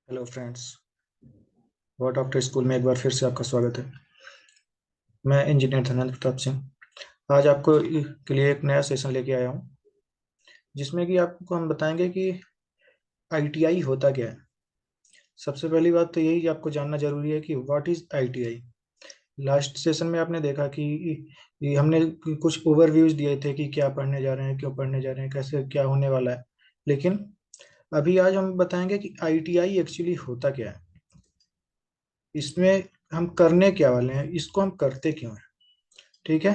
Hello friends. What after school में एक बार फिर से आपका स्वागत है। मैं इंजीनियर धनंजय प्रताप सिंह आज आपको के लिए एक नया सेशन लेके आया हूँ, जिसमें कि आपको हम बताएंगे कि आईटीआई होता क्या है। सबसे पहली बात तो यही आपको जानना जरूरी है कि what is ITI. Last session में आपने देखा कि हमने कुछ ओवरव्यूज दिए थे कि क्या पढ़ने जा रहे हैं, क्यों पढ़ने जा रहे हैं, कैसे क्या होने वाला है। लेकिन अभी आज हम बताएंगे कि आईटीआई एक्चुअली होता क्या है, इसमें हम करने क्या वाले हैं, इसको हम करते क्यों हैं। ठीक है।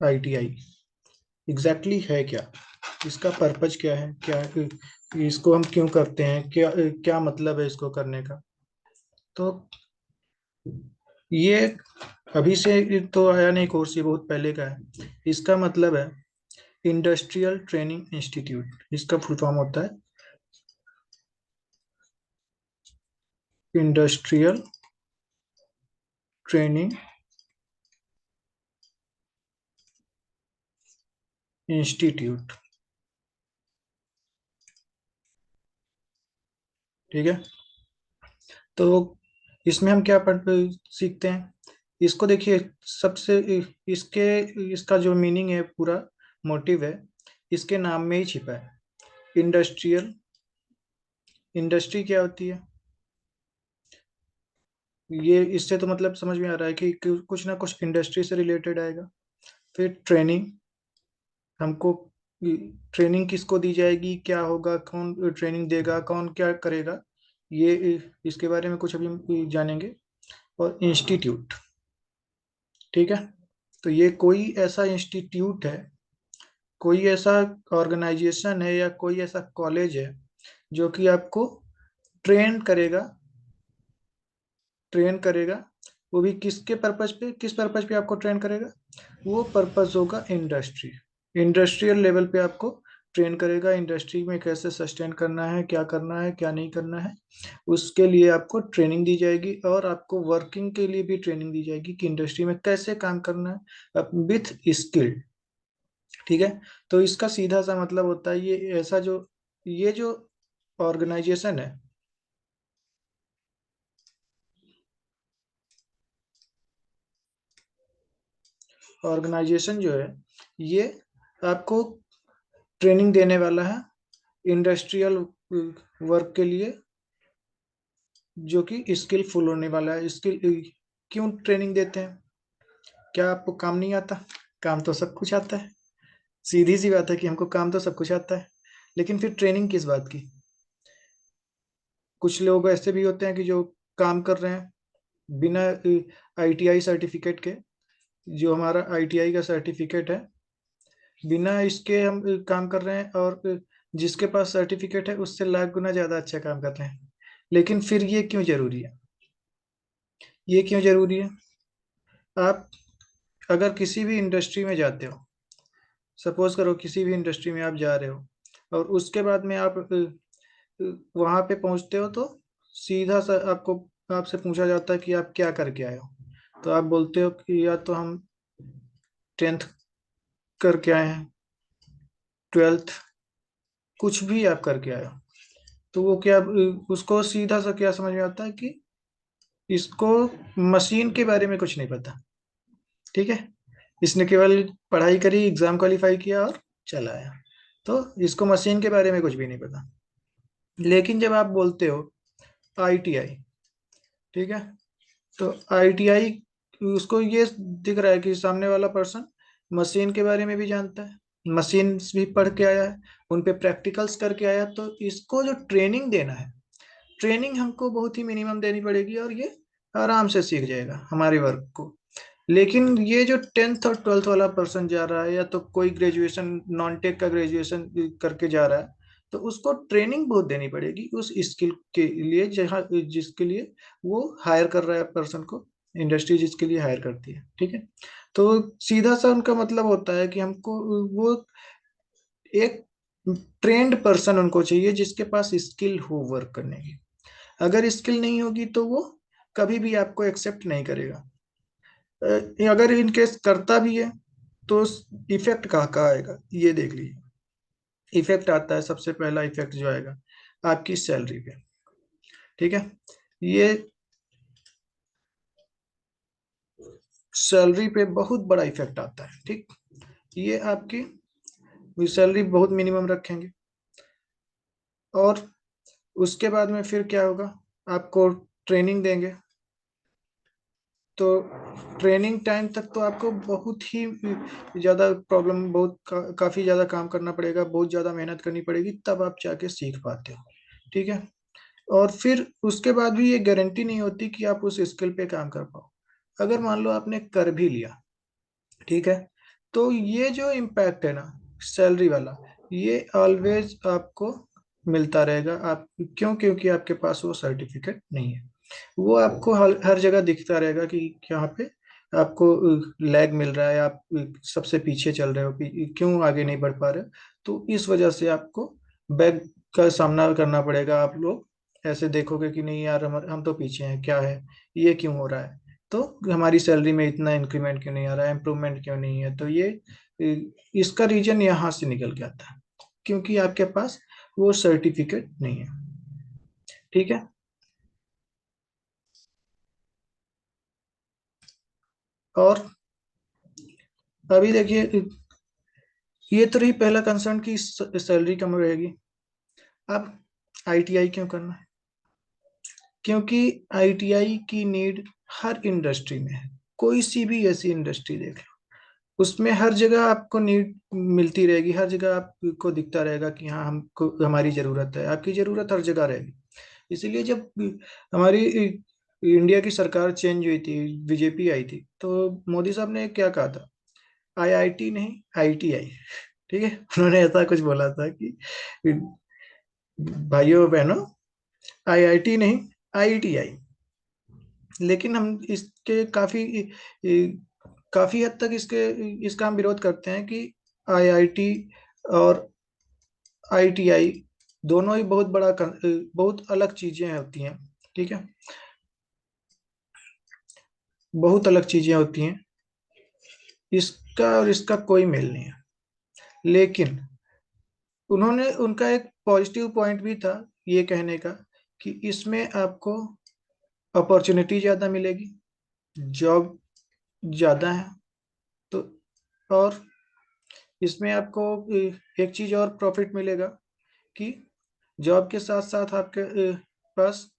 आईटीआई एग्जैक्टली है क्या, इसका पर्पज क्या है, क्या इसको हम क्यों करते हैं, क्या क्या मतलब है इसको करने का। तो ये अभी से तो आया नहीं कोर्स, ये बहुत पहले का है। इसका मतलब है इंडस्ट्रियल ट्रेनिंग इंस्टीट्यूट, इसका फुल फॉर्म होता है इंडस्ट्रियल ट्रेनिंग इंस्टीट्यूट। ठीक है। तो इसमें हम क्या पढ़ सीखते हैं, इसको देखिए। सबसे इसके इसका जो मीनिंग है, पूरा मोटिव है, इसके नाम में ही छिपा है। इंडस्ट्रियल, इंडस्ट्री क्या होती है, ये इससे तो मतलब समझ में आ रहा है कि कुछ ना कुछ इंडस्ट्री से रिलेटेड आएगा। फिर ट्रेनिंग, हमको ट्रेनिंग किसको दी जाएगी, क्या होगा, कौन ट्रेनिंग देगा, कौन क्या करेगा, ये इसके बारे में कुछ अभी हम जानेंगे। और इंस्टीट्यूट, ठीक है। तो ये कोई ऐसा इंस्टीट्यूट है, कोई ऐसा ऑर्गेनाइजेशन है या कोई ऐसा कॉलेज है जो कि आपको ट्रेन करेगा, ट्रेन करेगा। वो भी किसके पर्पज पे, किस पर्पज पे आपको ट्रेन करेगा, वो पर्पज होगा इंडस्ट्री। इंडस्ट्रियल लेवल पे आपको ट्रेन करेगा, इंडस्ट्री में कैसे सस्टेन करना है क्या नहीं करना है, उसके लिए आपको ट्रेनिंग दी जाएगी। और आपको वर्किंग के लिए भी ट्रेनिंग दी जाएगी कि इंडस्ट्री में कैसे काम करना है विथ स्किल। ठीक है। तो इसका सीधा सा मतलब होता है, ये ऐसा जो ये जो ऑर्गेनाइजेशन है, ऑर्गेनाइजेशन जो है, ये आपको ट्रेनिंग देने वाला है इंडस्ट्रियल वर्क के लिए, जो कि स्किलफुल होने वाला है। स्किल क्यों ट्रेनिंग देते हैं, क्या आपको काम नहीं आता? काम तो सब कुछ आता है। सीधी सी बात है कि हमको काम तो सब कुछ आता है, लेकिन फिर ट्रेनिंग किस बात की। कुछ लोग ऐसे भी होते हैं कि जो काम कर रहे हैं बिना आईटीआई सर्टिफिकेट के। जो हमारा आईटीआई का सर्टिफिकेट है, बिना इसके हम काम कर रहे हैं, और जिसके पास सर्टिफिकेट है उससे लाख गुना ज्यादा अच्छा काम कर रहे हैं। लेकिन फिर ये क्यों जरूरी है, ये क्यों जरूरी है? आप अगर किसी भी इंडस्ट्री में जाते हो, सपोज करो किसी भी इंडस्ट्री में आप जा रहे हो, और उसके बाद में आप वहां पे पहुंचते हो, तो सीधा सा आपको आपसे पूछा जाता है कि आप क्या करके आए हो। तो आप बोलते हो कि या तो हम 10th करके आए हैं, 12th, कुछ भी आप करके आए हो। तो वो क्या, उसको सीधा सा क्या समझ में आता है कि इसको मशीन के बारे में कुछ नहीं पता। ठीक है। इसने केवल पढ़ाई करी, एग्जाम क्वालिफाई किया और चला आया। तो इसको मशीन के बारे में कुछ भी नहीं पता। लेकिन जब आप बोलते हो आईटीआई, ठीक है, तो आईटीआई, उसको ये दिख रहा है कि सामने वाला पर्सन मशीन के बारे में भी जानता है, मशीन भी पढ़ के आया है, उन पे प्रैक्टिकल्स करके आया। तो इसको जो ट्रेनिंग देना है, ट्रेनिंग हमको बहुत ही मिनिमम देनी पड़ेगी, और ये आराम से सीख जाएगा हमारे वर्क को। लेकिन ये जो 10th और 12th वाला पर्सन जा रहा है, या तो कोई ग्रेजुएशन, नॉन टेक का ग्रेजुएशन करके जा रहा है, तो उसको ट्रेनिंग बहुत देनी पड़ेगी उस स्किल के लिए, जहाँ जिसके लिए वो हायर कर रहा है पर्सन को, इंडस्ट्री जिसके लिए हायर करती है। ठीक है। तो सीधा सा उनका मतलब होता है कि हमको वो एक ट्रेंड पर्सन उनको चाहिए जिसके पास स्किल हो वर्क करने की। अगर स्किल नहीं होगी तो वो कभी भी आपको एक्सेप्ट नहीं करेगा। अगर इन केस करता भी है, तो इफेक्ट कहाँ कहाँ आएगा ये देख लीजिए। इफेक्ट आता है, सबसे पहला इफेक्ट जो आएगा आपकी सैलरी पे। ठीक है, ये सैलरी पे बहुत बड़ा इफेक्ट आता है। ठीक, ये आपकी सैलरी बहुत मिनिमम रखेंगे, और उसके बाद में फिर क्या होगा, आपको ट्रेनिंग देंगे। तो ट्रेनिंग टाइम तक तो आपको बहुत ही ज़्यादा प्रॉब्लम, काफ़ी ज़्यादा काम करना पड़ेगा, बहुत ज़्यादा मेहनत करनी पड़ेगी, तब आप जाके सीख पाते हो। ठीक है, और फिर उसके बाद भी ये गारंटी नहीं होती कि आप उस स्किल पे काम कर पाओ। अगर मान लो आपने कर भी लिया, ठीक है, तो ये जो इम्पैक्ट है ना सैलरी वाला, ये ऑलवेज आपको मिलता रहेगा। आप क्यों? क्योंकि आपके पास वो सर्टिफिकेट नहीं है। वो आपको हर जगह दिखता रहेगा कि यहाँ पे आपको लैग मिल रहा है, आप सबसे पीछे चल रहे हो, क्यों आगे नहीं बढ़ पा रहे हो। तो इस वजह से आपको बैक का सामना करना पड़ेगा। आप लोग ऐसे देखोगे कि नहीं यार, हम तो पीछे हैं, क्या है, ये क्यों हो रहा है, तो हमारी सैलरी में इतना इंक्रीमेंट क्यों नहीं आ रहा है, इम्प्रूवमेंट क्यों नहीं है। तो ये इसका रीजन यहाँ से निकल के आता है, क्योंकि आपके पास वो सर्टिफिकेट नहीं है। ठीक है, और अभी देखिए, ये तो रही पहला कंसर्न की सैलरी कम रहेगी। अब आईटीआई क्यों करना है? क्योंकि आईटीआई की नीड हर इंडस्ट्री में है। कोई सी भी ऐसी इंडस्ट्री देख लो, उसमें हर जगह आपको नीड मिलती रहेगी, हर जगह आपको दिखता रहेगा कि हाँ, हमको हमारी जरूरत है। आपकी जरूरत हर जगह रहेगी। इसीलिए जब हमारी इंडिया की सरकार चेंज हुई थी, बीजेपी आई थी, तो मोदी साहब ने क्या कहा था, आईआईटी नहीं आईटीआई। ठीक है, उन्होंने ऐसा कुछ बोला था कि भाइयों बहनों, आईआईटी नहीं आईटीआई। लेकिन हम इसके काफी हद तक इसका हम विरोध करते हैं कि आईआईटी और आईटीआई दोनों ही बहुत अलग चीजें होती हैं। ठीक है, बहुत अलग चीजें होती हैं, इसका और इसका कोई मेल नहीं है। लेकिन उन्होंने, उनका एक पॉजिटिव पॉइंट भी था ये कहने का कि इसमें आपको अपॉर्चुनिटी ज़्यादा मिलेगी, जॉब ज़्यादा है। तो और इसमें आपको एक चीज़ और प्रॉफिट मिलेगा कि जॉब के साथ साथ आपके पास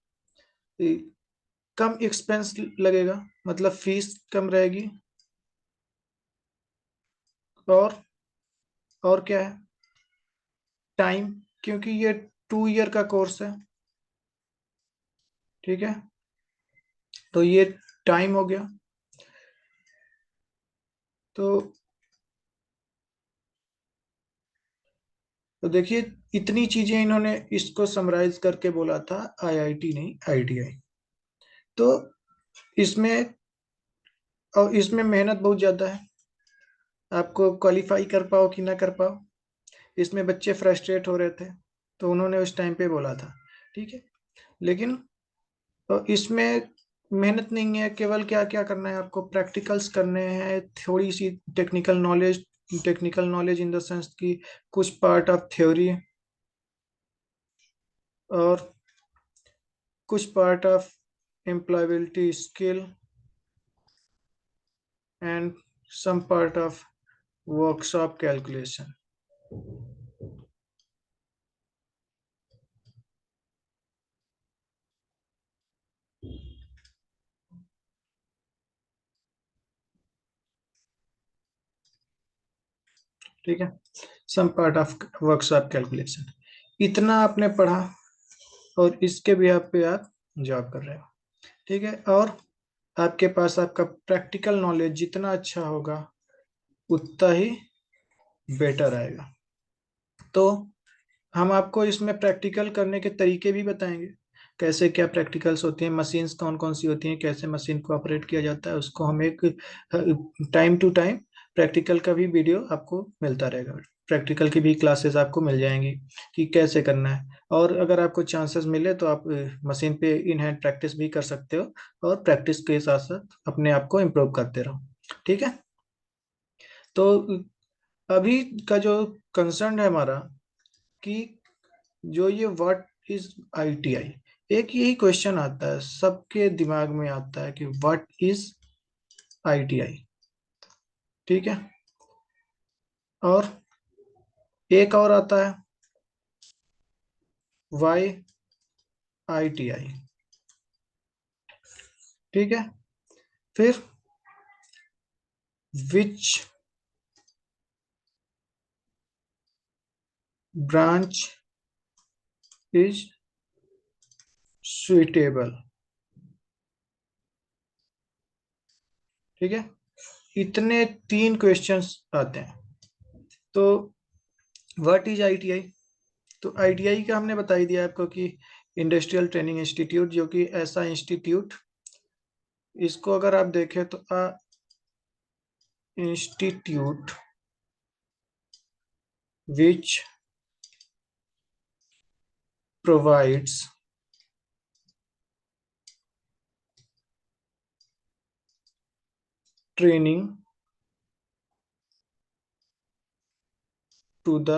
ए, कम एक्सपेंस लगेगा, मतलब फीस कम रहेगी। और और क्या है, टाइम, क्योंकि ये 2 ईयर का कोर्स है। ठीक है, तो ये टाइम हो गया। तो देखिए, इतनी चीजें इन्होंने इसको समराइज करके बोला था, आईआईटी नहीं आईटीआई। तो इसमें, और इसमें मेहनत बहुत ज्यादा है, आपको क्वालिफाई कर पाओ कि ना कर पाओ। इसमें बच्चे फ्रस्ट्रेट हो रहे थे, तो उन्होंने उस टाइम पे बोला था। ठीक है, लेकिन इसमें मेहनत नहीं है, केवल क्या क्या करना है, आपको प्रैक्टिकल्स करने हैं, थोड़ी सी technical knowledge in the sense की कुछ पार्ट ऑफ थ्योरी, और कुछ part of employability skill, and some part of workshop calculation. ठीक है, some part of workshop calculation, इतना आपने पढ़ा, और इसके भी आप पे आप जॉब कर रहे हो। ठीक है, और आपके पास आपका प्रैक्टिकल नॉलेज जितना अच्छा होगा, उतना ही बेटर आएगा। तो हम आपको इसमें प्रैक्टिकल करने के तरीके भी बताएंगे, कैसे क्या प्रैक्टिकल्स होती हैं, मशीन्स कौन कौन सी होती हैं, कैसे मशीन को ऑपरेट किया जाता है, उसको हम एक टाइम टू टाइम प्रैक्टिकल का भी वीडियो आपको मिलता रहेगा। प्रैक्टिकल की भी क्लासेस आपको मिल जाएंगी कि कैसे करना है। और अगर आपको चांसेस मिले तो आप मशीन पे इन हैंड प्रैक्टिस भी कर सकते हो, और प्रैक्टिस के साथ साथ अपने आप को इम्प्रूव करते रहो। ठीक है, तो अभी का जो कंसर्न है हमारा कि जो ये व्हाट इज आईटीआई, एक यही क्वेश्चन आता है सबके दिमाग में आता है कि व्हाट इज आईटीआई। ठीक है। और एक और आता है वाई आईटीआई। ठीक है। फिर विच ब्रांच इज सुइटेबल। ठीक है। इतने तीन क्वेश्चंस आते हैं। तो व्हाट इज आईटीआई? तो आईटीआई का हमने बता ही दिया आपको कि इंडस्ट्रियल ट्रेनिंग इंस्टीट्यूट, जो कि ऐसा इंस्टीट्यूट, इसको अगर आप देखें तो institute which provides training to the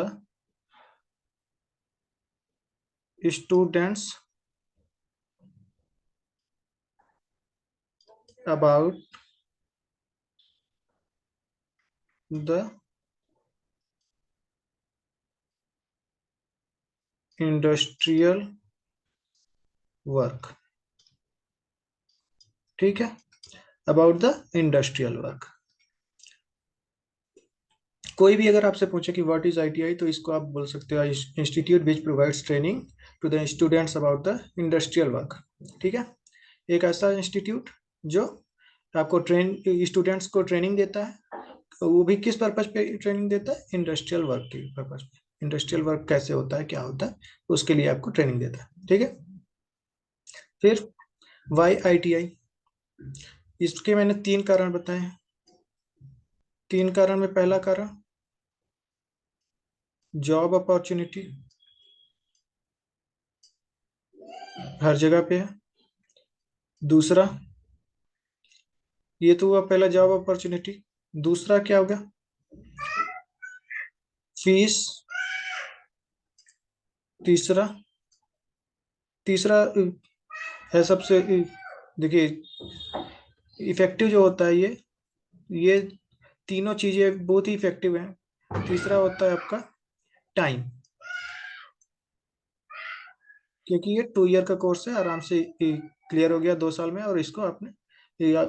students about the industrial work। ठीक है। About the industrial work. कोई भी अगर आपसे पूछे कि व्हाट इज आईटीआई, तो इसको आप बोल सकते हो institute which provides training to the students about the industrial work. ठीक है। एक ऐसा इंस्टीट्यूट जो आपको स्टूडेंट्स को ट्रेनिंग देता है, तो वो भी किस पर्पज पे ट्रेनिंग देता है? इंडस्ट्रियल वर्क के पर्पज पे। इंडस्ट्रियल वर्क कैसे होता है, क्या होता है, उसके लिए आपको ट्रेनिंग देता है। ठीक है। फिर वाई आईटीआई, इसके मैंने तीन कारण बताए हैं। तीन कारण में पहला कारण जॉब अपॉर्चुनिटी, हर जगह पे है। दूसरा, ये तो हुआ पहला, जॉब अपॉर्चुनिटी। दूसरा क्या होगा? फीस। तीसरा, तीसरा है सबसे देखिए इफेक्टिव जो होता है ये तीनों चीजें बहुत ही इफेक्टिव हैं। तीसरा होता है आपका टाइम, क्योंकि ये 2 ईयर का कोर्स है, आराम से क्लियर हो गया 2 साल में, और इसको आपने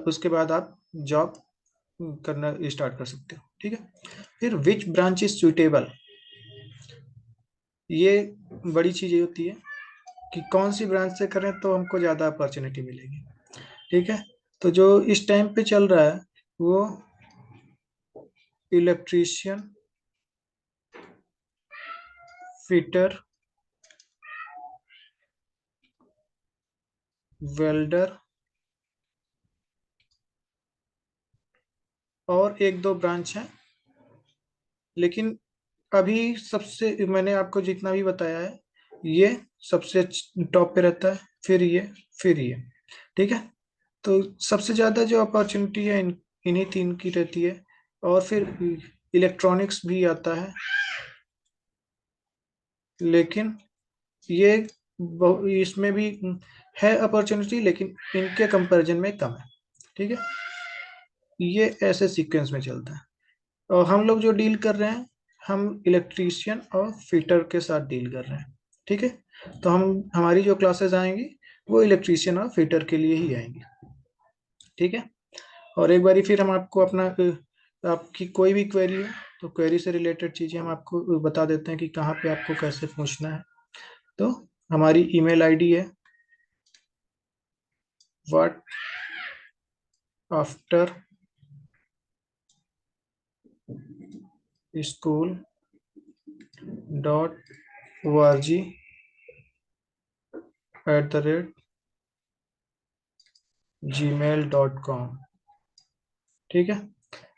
उसके बाद आप जॉब करना स्टार्ट कर सकते हो। ठीक है। फिर विच ब्रांच इज सुइटेबल, ये बड़ी चीज ये होती है कि कौन सी ब्रांच से करें तो हमको ज्यादा अपॉर्चुनिटी मिलेगी। ठीक है। तो जो इस टाइम पे चल रहा है वो इलेक्ट्रीशियन, फिटर, वेल्डर, और एक दो ब्रांच है। लेकिन अभी सबसे मैंने आपको जितना भी बताया है, ये सबसे टॉप पे रहता है, फिर ये। ठीक है। तो सबसे ज्यादा जो अपॉर्चुनिटी है इन्हीं तीन की रहती है। और फिर इलेक्ट्रॉनिक्स भी आता है, लेकिन ये इसमें भी है अपॉर्चुनिटी, लेकिन इनके कंपैरिजन में कम है। ठीक है। ये ऐसे सीक्वेंस में चलता है। और हम लोग जो डील कर रहे हैं, हम इलेक्ट्रीशियन और फिटर के साथ डील कर रहे हैं। ठीक है। तो हमारी जो क्लासेस आएंगी वो इलेक्ट्रीशियन और फिटर के लिए ही आएंगी। ठीक है। और एक बारी फिर हम आपको अपना आपकी कोई भी क्वेरी हो तो क्वेरी से रिलेटेड चीजें हम आपको बता देते हैं कि कहाँ पे आपको कैसे पूछना है। तो हमारी ईमेल आईडी है what after school .org @gmail.com। ठीक है।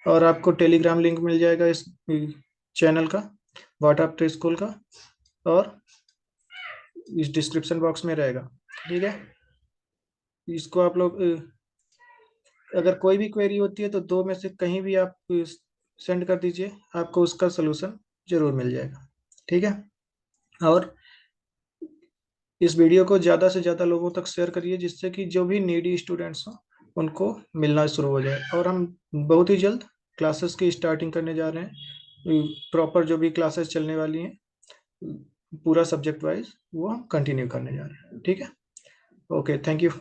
और आपको टेलीग्राम लिंक मिल जाएगा इस चैनल का, व्हाट आफ्टर स्कूल का, और इस डिस्क्रिप्शन बॉक्स में रहेगा। ठीक है। इसको आप लोग अगर कोई भी क्वेरी होती है तो दो में से कहीं भी आप सेंड कर दीजिए, आपको उसका सलूशन जरूर मिल जाएगा। ठीक है। और इस वीडियो को ज़्यादा से ज़्यादा लोगों तक शेयर करिए, जिससे कि जो भी नीडी स्टूडेंट्स हों उनको मिलना शुरू हो जाए। और हम बहुत ही जल्द क्लासेस की स्टार्टिंग करने जा रहे हैं, प्रॉपर जो भी क्लासेस चलने वाली हैं पूरा सब्जेक्ट वाइज वो हम कंटिन्यू करने जा रहे हैं। ठीक है। Okay, thank you.